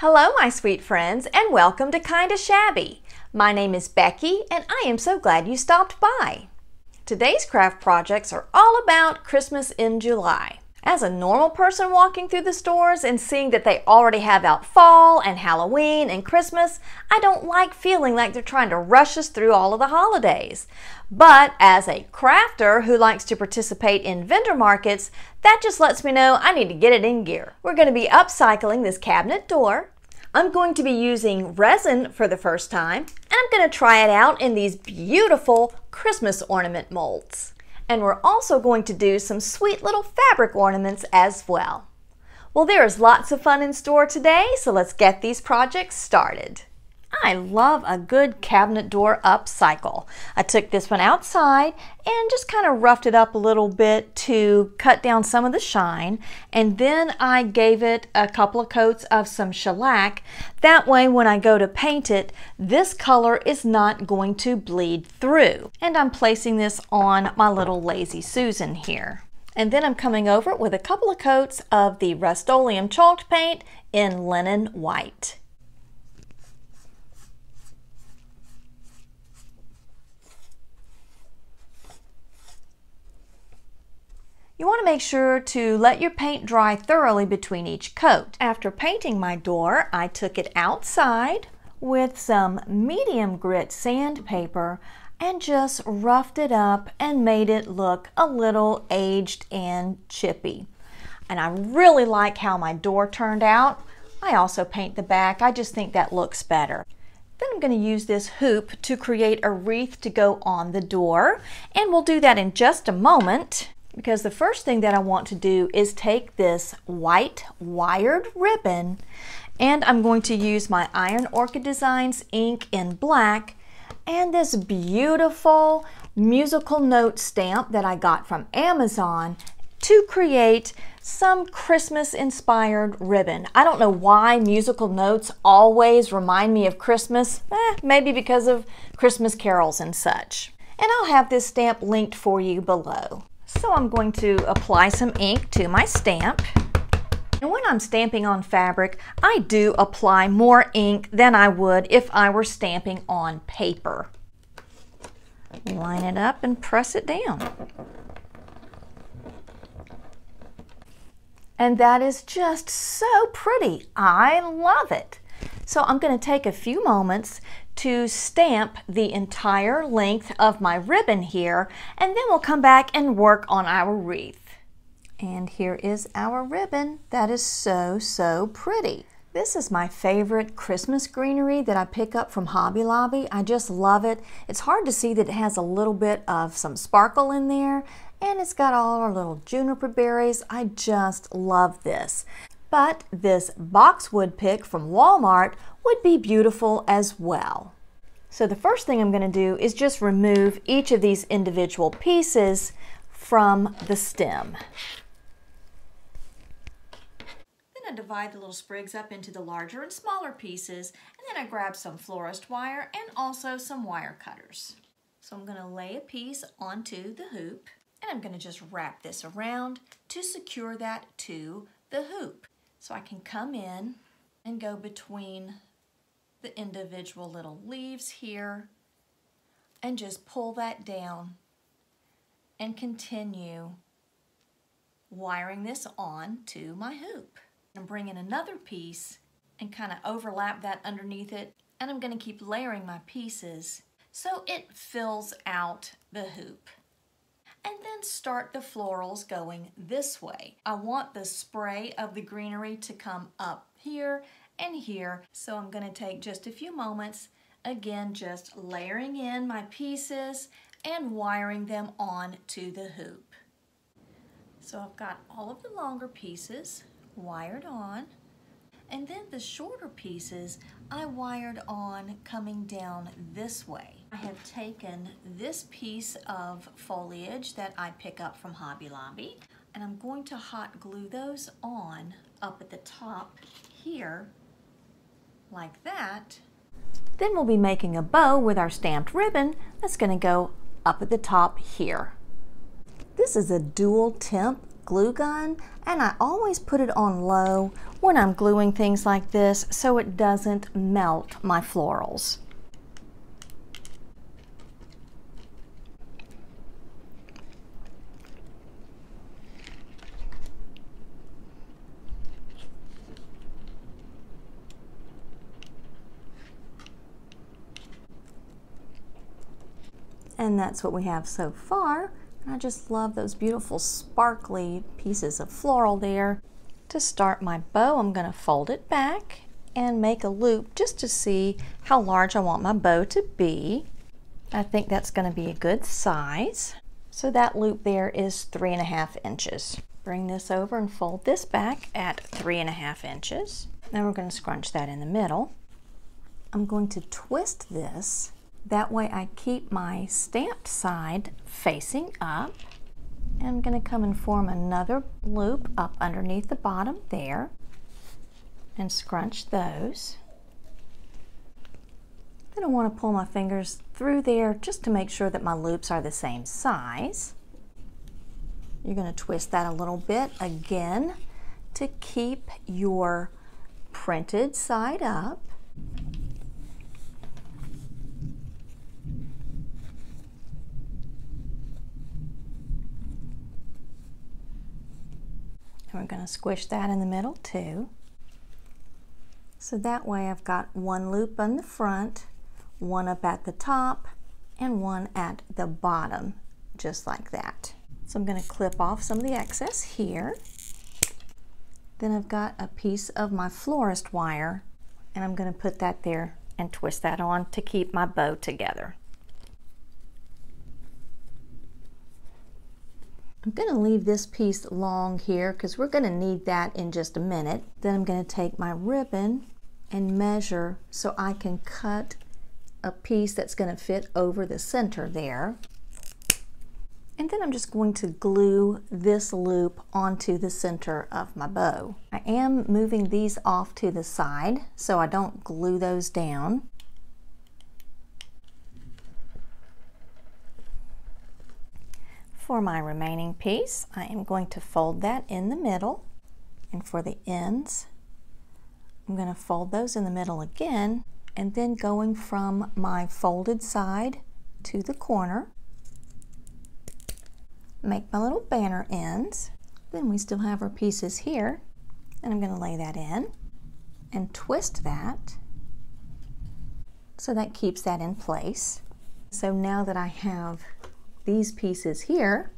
Hello my sweet friends, and welcome to Kinda Shabby. My name is Becky and I am so glad you stopped by. Today's craft projects are all about Christmas in July. As a normal person walking through the stores and seeing that they already have out fall and Halloween and Christmas, I don't like feeling like they're trying to rush us through all of the holidays. But as a crafter who likes to participate in vendor markets, that just lets me know I need to get it in gear. We're going to be upcycling this cabinet door. I'm going to be using resin for the first time, and I'm going to try it out in these beautiful Christmas ornament molds. And we're also going to do some sweet little fabric ornaments as well. Well, there is lots of fun in store today, so let's get these projects started. I love a good cabinet door upcycle. I took this one outside and just kind of roughed it up a little bit to cut down some of the shine, and then I gave it a couple of coats of some shellac. That way when I go to paint it, this color is not going to bleed through. And I'm placing this on my little Lazy Susan here. And then I'm coming over with a couple of coats of the Rustoleum Chalked Paint in linen white. You want to make sure to let your paint dry thoroughly between each coat. After painting my door, I took it outside with some medium grit sandpaper and just roughed it up and made it look a little aged and chippy. And I really like how my door turned out. I also paint the back. I just think that looks better. Then I'm going to use this hoop to create a wreath to go on the door, and we'll do that in just a moment. Because the first thing that I want to do is take this white wired ribbon, and I'm going to use my Iron Orchid Designs ink in black and this beautiful musical note stamp that I got from Amazon to create some Christmas inspired ribbon. I don't know why musical notes always remind me of Christmas, maybe because of Christmas carols and such. And I'll have this stamp linked for you below. So I'm going to apply some ink to my stamp. And when I'm stamping on fabric, I do apply more ink than I would if I were stamping on paper. Line it up and press it down. And that is just so pretty. I love it. So I'm going to take a few moments to stamp the entire length of my ribbon here, and then we'll come back and work on our wreath. And here is our ribbon. That is so pretty. This is my favorite Christmas greenery that I pick up from Hobby Lobby. I just love it. It's hard to see that it has a little bit of some sparkle in there, and it's got all our little juniper berries. I just love this. But this boxwood pick from Walmart would be beautiful as well. So the first thing I'm going to do is just remove each of these individual pieces from the stem. Then I divide the little sprigs up into the larger and smaller pieces, and then I grab some florist wire and also some wire cutters. So I'm going to lay a piece onto the hoop, and I'm going to just wrap this around to secure that to the hoop. So I can come in and go between the individual little leaves here and just pull that down and continue wiring this on to my hoop. I'm bringing another piece and kind of overlap that underneath it, and I'm going to keep layering my pieces so it fills out the hoop. And then start the florals going this way. I want the spray of the greenery to come up here and here, so I'm going to take just a few moments, again just layering in my pieces and wiring them on to the hoop. So I've got all of the longer pieces wired on, and then the shorter pieces I wired on coming down this way. I have taken this piece of foliage that I pick up from Hobby Lobby, and I'm going to hot glue those on up at the top here, like that. Then we'll be making a bow with our stamped ribbon that's going to go up at the top here. This is a dual temp glue gun, and I always put it on low when I'm gluing things like this so it doesn't melt my florals. And that's what we have so far. I just love those beautiful sparkly pieces of floral there. To start my bow, I'm going to fold it back and make a loop just to see how large I want my bow to be. I think that's going to be a good size. So that loop there is 3.5 inches. Bring this over and fold this back at 3.5 inches. Now we're going to scrunch that in the middle. I'm going to twist this. That way I keep my stamped side facing up. And I'm going to come and form another loop up underneath the bottom there and scrunch those. Then I want to pull my fingers through there just to make sure that my loops are the same size. You're going to twist that a little bit again to keep your printed side up. And we're going to squish that in the middle too. So that way I've got one loop on the front, one up at the top, and one at the bottom, just like that. So I'm going to clip off some of the excess here. Then I've got a piece of my florist wire, and I'm going to put that there and twist that on to keep my bow together. I'm going to leave this piece long here because we're going to need that in just a minute. Then I'm going to take my ribbon and measure so I can cut a piece that's going to fit over the center there. And then I'm just going to glue this loop onto the center of my bow. I am moving these off to the side so I don't glue those down. For my remaining piece, I am going to fold that in the middle, and for the ends, I'm going to fold those in the middle again, and then going from my folded side to the corner, make my little banner ends. Then we still have our pieces here, and I'm going to lay that in and twist that so that keeps that in place. So now that I have these pieces here,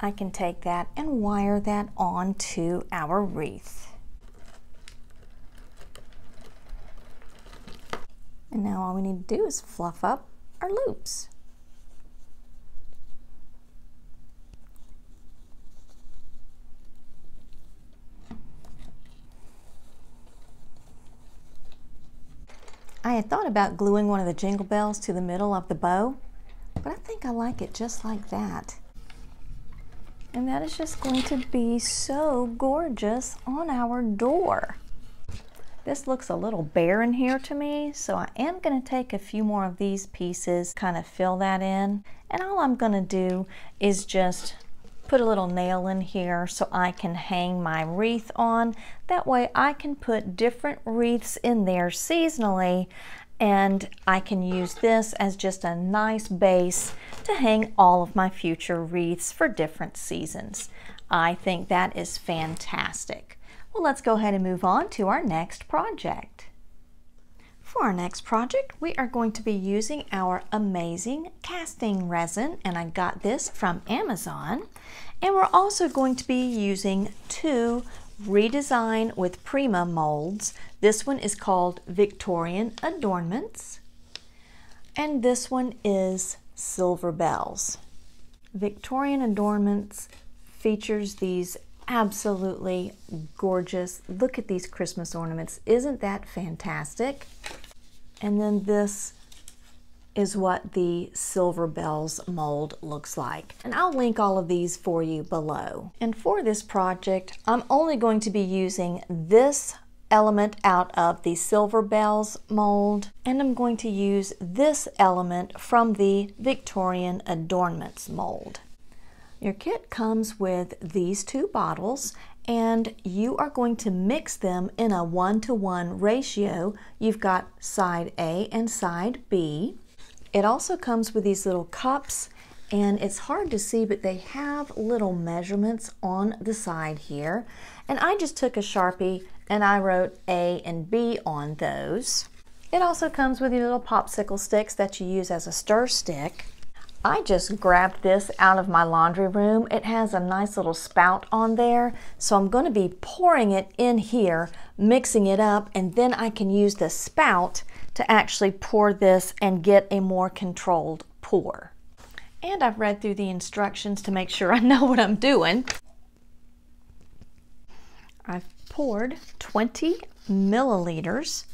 I can take that and wire that onto our wreath. And now all we need to do is fluff up our loops. I had thought about gluing one of the jingle bells to the middle of the bow, but I think I like it just like that. And that is just going to be so gorgeous on our door. This looks a little bare in here to me, so I am going to take a few more of these pieces, kind of fill that in. And all I'm going to do is just put a little nail in here so I can hang my wreath on. That way I can put different wreaths in there seasonally, and I can use this as just a nice base to hang all of my future wreaths for different seasons. I think that is fantastic. Well, let's go ahead and move on to our next project. For our next project, we are going to be using our amazing casting resin, and I got this from Amazon. And we're also going to be using two Redesign with Prima molds. This one is called Victorian Adornments, and this one is Silver Bells. Victorian Adornments features these absolutely gorgeous, look at these Christmas ornaments, isn't that fantastic? And then this is what the Silver Bells mold looks like. And I'll link all of these for you below. And for this project, I'm only going to be using this element out of the Silver Bells mold, and I'm going to use this element from the Victorian Adornments mold. Your kit comes with these 2 bottles, and you are going to mix them in a 1-to-1 ratio. You've got side A and side B. It also comes with these little cups, and it's hard to see, but they have little measurements on the side here. And I just took a Sharpie and I wrote A and B on those. It also comes with these little popsicle sticks that you use as a stir stick. I just grabbed this out of my laundry room. It has a nice little spout on there, so I'm going to be pouring it in here, mixing it up, and then I can use the spout to actually pour this and get a more controlled pour. And I've read through the instructions to make sure I know what I'm doing. I've poured 20 milliliters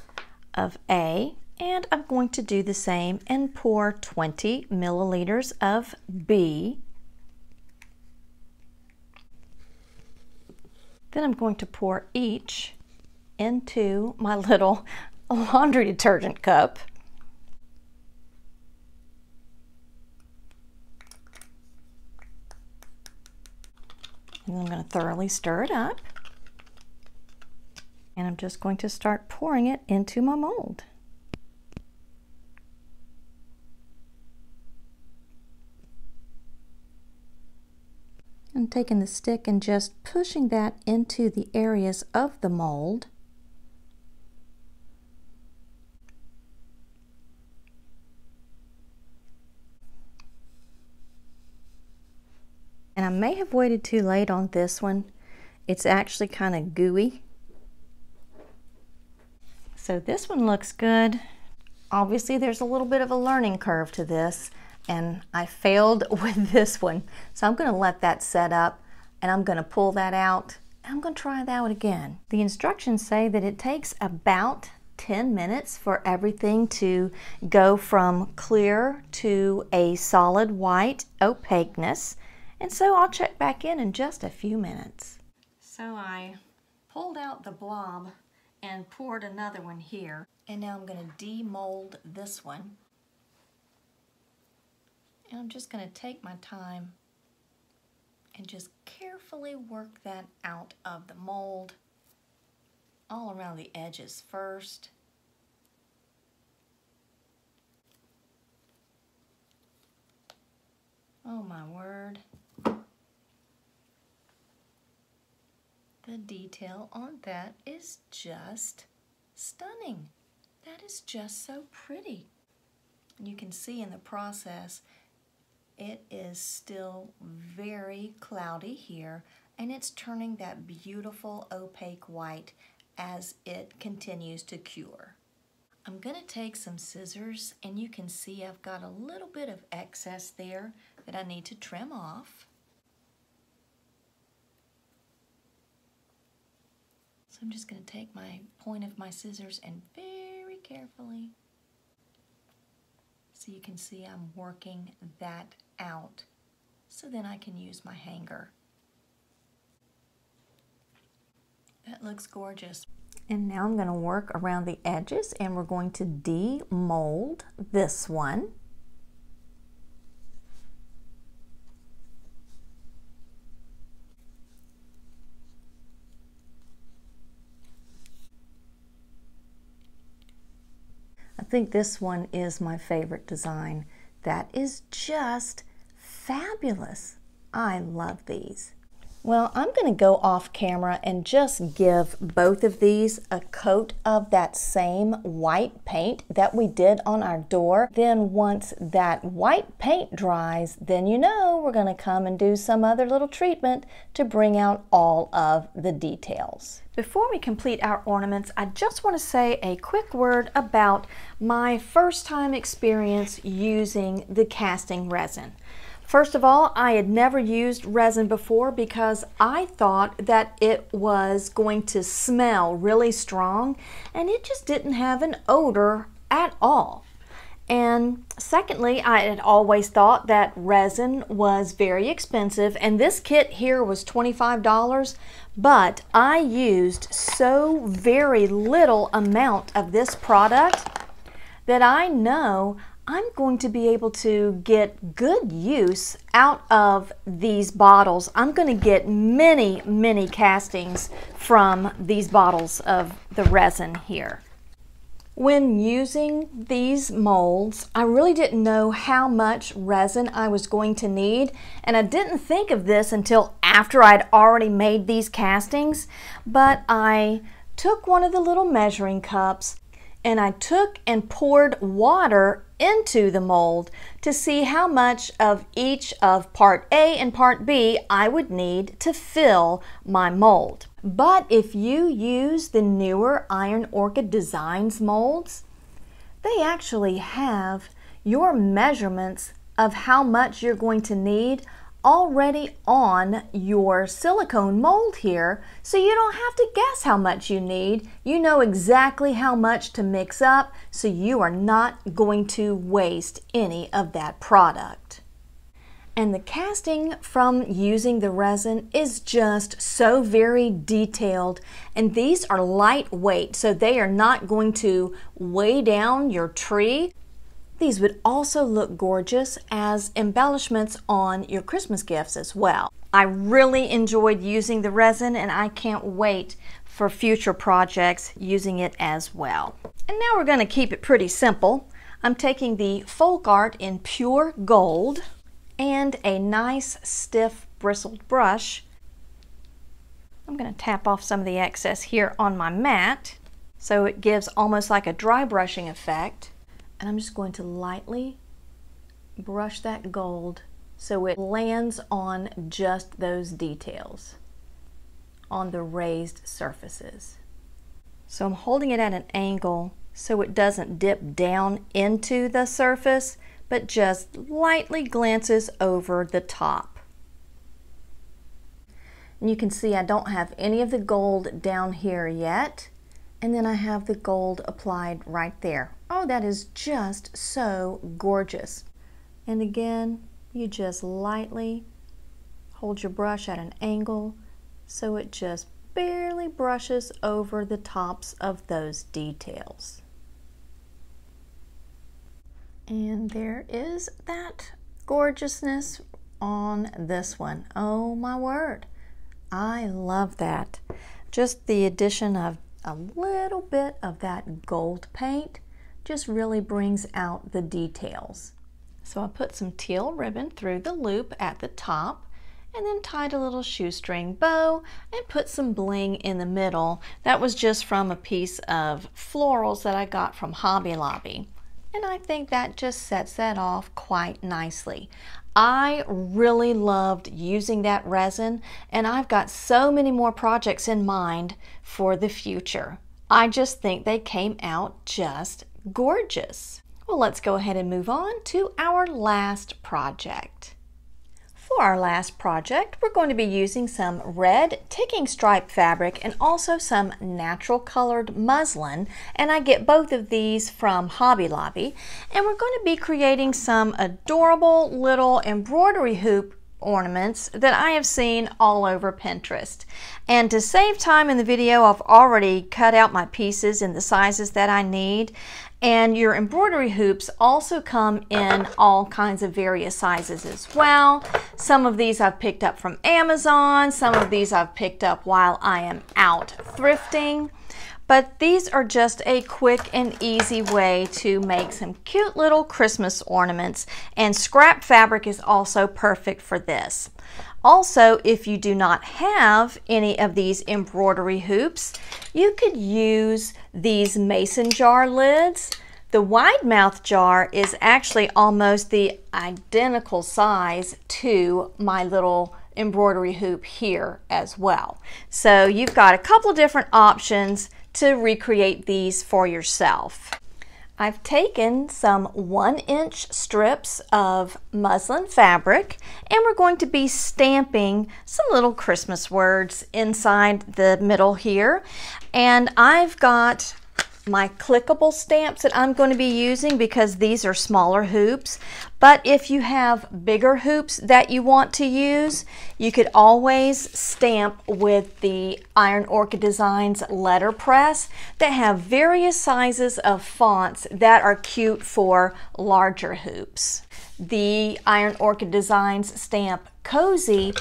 of A, and I'm going to do the same and pour 20 milliliters of B. Then I'm going to pour each into my little laundry detergent cup. And I'm going to thoroughly stir it up. And I'm just going to start pouring it into my mold. I'm taking the stick and just pushing that into the areas of the mold. And I may have waited too late on this one. It's actually kind of gooey. So this one looks good. Obviously there's a little bit of a learning curve to this, and I failed with this one. So I'm going to let that set up, and I'm going to pull that out, and I'm going to try that one again. The instructions say that it takes about 10 minutes for everything to go from clear to a solid white opaqueness. And so I'll check back in just a few minutes. So I pulled out the blob and poured another one here. And now I'm going to demold this one. And I'm just going to take my time and just carefully work that out of the mold, all around the edges first. Oh my word. The detail on that is just stunning. That is just so pretty. You can see in the process, it is still very cloudy here, and it's turning that beautiful opaque white as it continues to cure. I'm going to take some scissors, and you can see I've got a little bit of excess there that I need to trim off. So I'm just going to take my point of my scissors and very carefully, so you can see I'm working that out, so then I can use my hanger. That looks gorgeous. And now I'm going to work around the edges, and we're going to demold this one. I think this one is my favorite design. That is just fabulous. I love these. Well, I'm going to go off camera and just give both of these a coat of that same white paint that we did on our door. Then once that white paint dries, then you know we're going to come and do some other little treatment to bring out all of the details. Before we complete our ornaments, I just want to say a quick word about my first time experience using the casting resin. First of all, I had never used resin before because I thought that it was going to smell really strong, and it just didn't have an odor at all. And secondly, I had always thought that resin was very expensive, and this kit here was $25, but I used so very little amount of this product that I know I'm going to be able to get good use out of these bottles. I'm going to get many, many castings from these bottles of the resin here. When using these molds, I really didn't know how much resin I was going to need, and I didn't think of this until after I'd already made these castings, but I took one of the little measuring cups and I took and poured water into the mold to see how much of each of part A and part B I would need to fill my mold. But if you use the newer Iron Orchid Designs molds, they actually have your measurements of how much you're going to need already on your silicone mold here, so you don't have to guess how much you need. You know exactly how much to mix up, so you are not going to waste any of that product. And the casting from using the resin is just so very detailed, and these are lightweight, so they are not going to weigh down your tree. These would also look gorgeous as embellishments on your Christmas gifts as well. I really enjoyed using the resin, and I can't wait for future projects using it as well. And now we're going to keep it pretty simple. I'm taking the folk art in pure gold and a nice stiff bristled brush. I'm going to tap off some of the excess here on my mat so it gives almost like a dry brushing effect. And I'm just going to lightly brush that gold so it lands on just those details on the raised surfaces. So I'm holding it at an angle so it doesn't dip down into the surface, but just lightly glances over the top. And you can see I don't have any of the gold down here yet. And then I have the gold applied right there. Oh, that is just so gorgeous. And again, you just lightly hold your brush at an angle so it just barely brushes over the tops of those details. And there is that gorgeousness on this one. Oh my word, I love that. Just the addition of a little bit of that gold paint just really brings out the details. So I put some teal ribbon through the loop at the top and then tied a little shoestring bow and put some bling in the middle. That was just from a piece of florals that I got from Hobby Lobby. And I think that just sets that off quite nicely. I really loved using that resin, and I've got so many more projects in mind for the future. I just think they came out just gorgeous. Well, let's go ahead and move on to our last project. For our last project, we're going to be using some red ticking stripe fabric and also some natural colored muslin, and I get both of these from Hobby Lobby. And we're going to be creating some adorable little embroidery hoop ornaments that I have seen all over Pinterest. And to save time in the video, I've already cut out my pieces in the sizes that I need. And your embroidery hoops also come in all kinds of various sizes as well. Some of these I've picked up from Amazon, some of these I've picked up while I am out thrifting. But these are just a quick and easy way to make some cute little Christmas ornaments, and scrap fabric is also perfect for this. Also, if you do not have any of these embroidery hoops, you could use these mason jar lids. The wide mouth jar is actually almost the identical size to my little embroidery hoop here as well. So you've got a couple different options to recreate these for yourself. I've taken some 1-inch strips of muslin fabric, and we're going to be stamping some little Christmas words inside the middle here. And I've got my clickable stamps that I'm going to be using because these are smaller hoops. But if you have bigger hoops that you want to use, you could always stamp with the Iron Orchid Designs letterpress that have various sizes of fonts that are cute for larger hoops. The Iron Orchid Designs stamp Cozy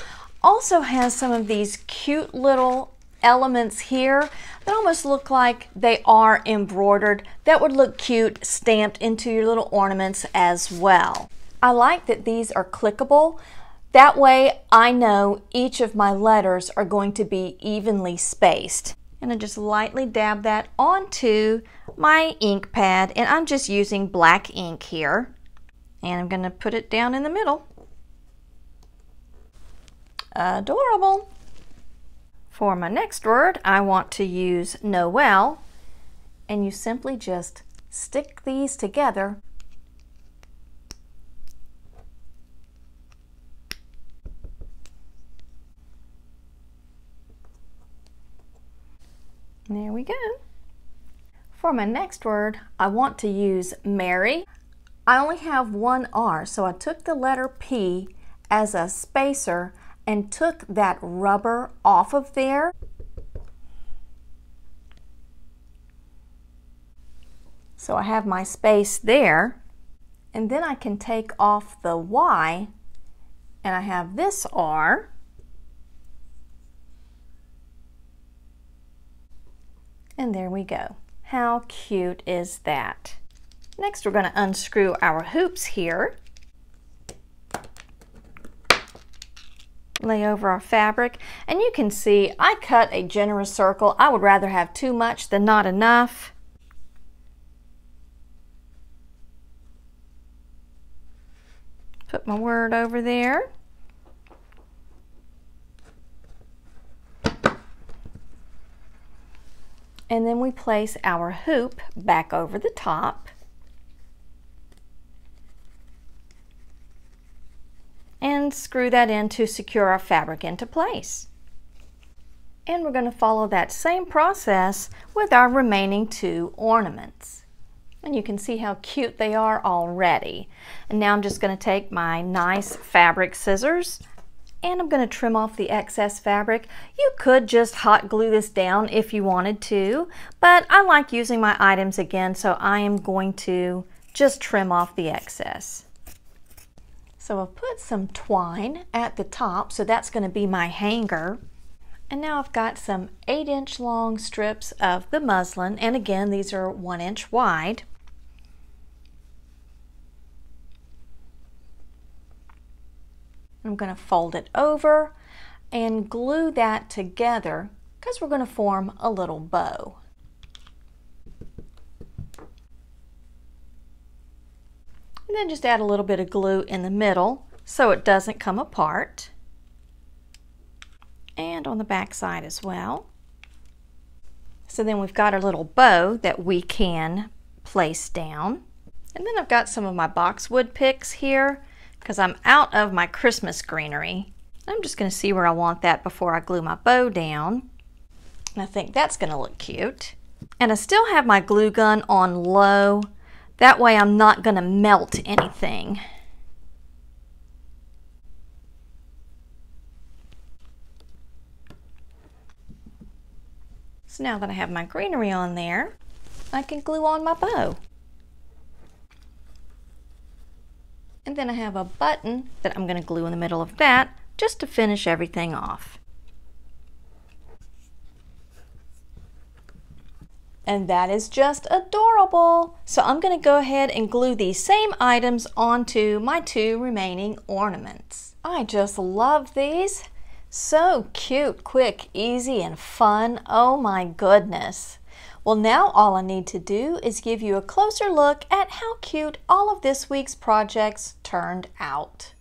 also has some of these cute little elements here that almost look like they are embroidered that would look cute stamped into your little ornaments as well. I like that these are clickable. That way I know each of my letters are going to be evenly spaced. And I just lightly dab that onto my ink pad, and I'm just using black ink here. And I'm going to put it down in the middle. Adorable. For my next word, I want to use Noel, and you simply just stick these together. There we go. For my next word, I want to use Mary. I only have one R, so I took the letter P as a spacer and took that rubber off of there. So I have my space there, and then I can take off the Y, and I have this R. And there we go. How cute is that? Next, we're going to unscrew our hoops here. Lay over our fabric, and you can see I cut a generous circle. I would rather have too much than not enough. Put my word over there. And then we place our hoop back over the top. And screw that in to secure our fabric into place. And we're going to follow that same process with our remaining two ornaments. And you can see how cute they are already. And now I'm just going to take my nice fabric scissors, and I'm going to trim off the excess fabric. You could just hot glue this down if you wanted to, but I like using my items again, so I am going to just trim off the excess. So I've put some twine at the top, so that's going to be my hanger. And now I've got some 8-inch long strips of the muslin, and again these are 1 inch wide. I'm going to fold it over and glue that together because we're going to form a little bow. And then just add a little bit of glue in the middle so it doesn't come apart. And on the back side as well. So then we've got our little bow that we can place down. And then I've got some of my boxwood picks here because I'm out of my Christmas greenery. I'm just going to see where I want that before I glue my bow down. And I think that's going to look cute. And I still have my glue gun on low. That way I'm not going to melt anything. So now that I have my greenery on there, I can glue on my bow. And then I have a button that I'm going to glue in the middle of that just to finish everything off. And that is just adorable. So I'm going to go ahead and glue these same items onto my two remaining ornaments. I just love these. So cute, quick, easy, and fun. Oh my goodness. Well, now all I need to do is give you a closer look at how cute all of this week's projects turned out.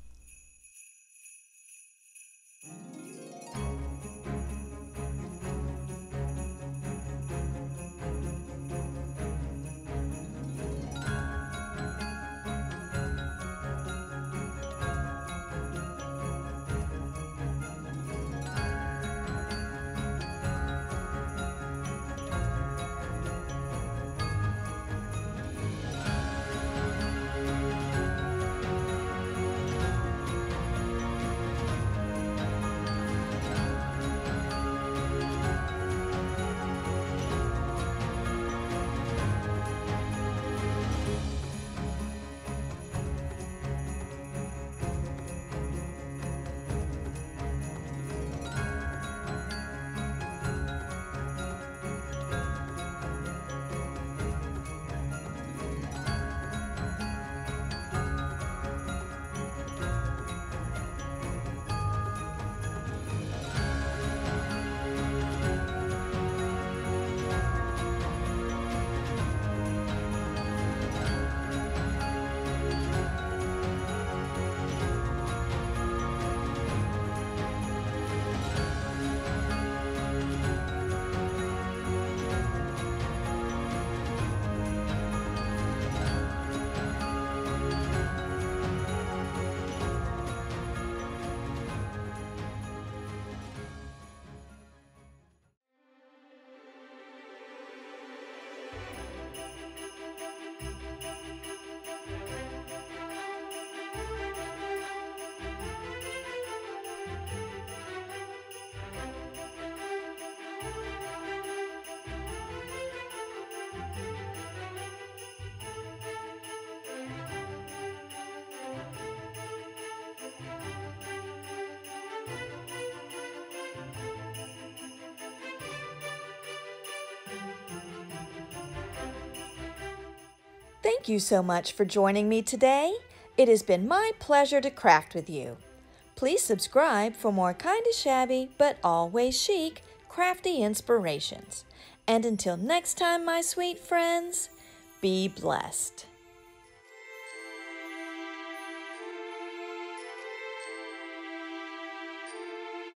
Thank you so much for joining me today. It has been my pleasure to craft with you. Please subscribe for more kinda shabby but always chic crafty inspirations. And until next time, my sweet friends, be blessed.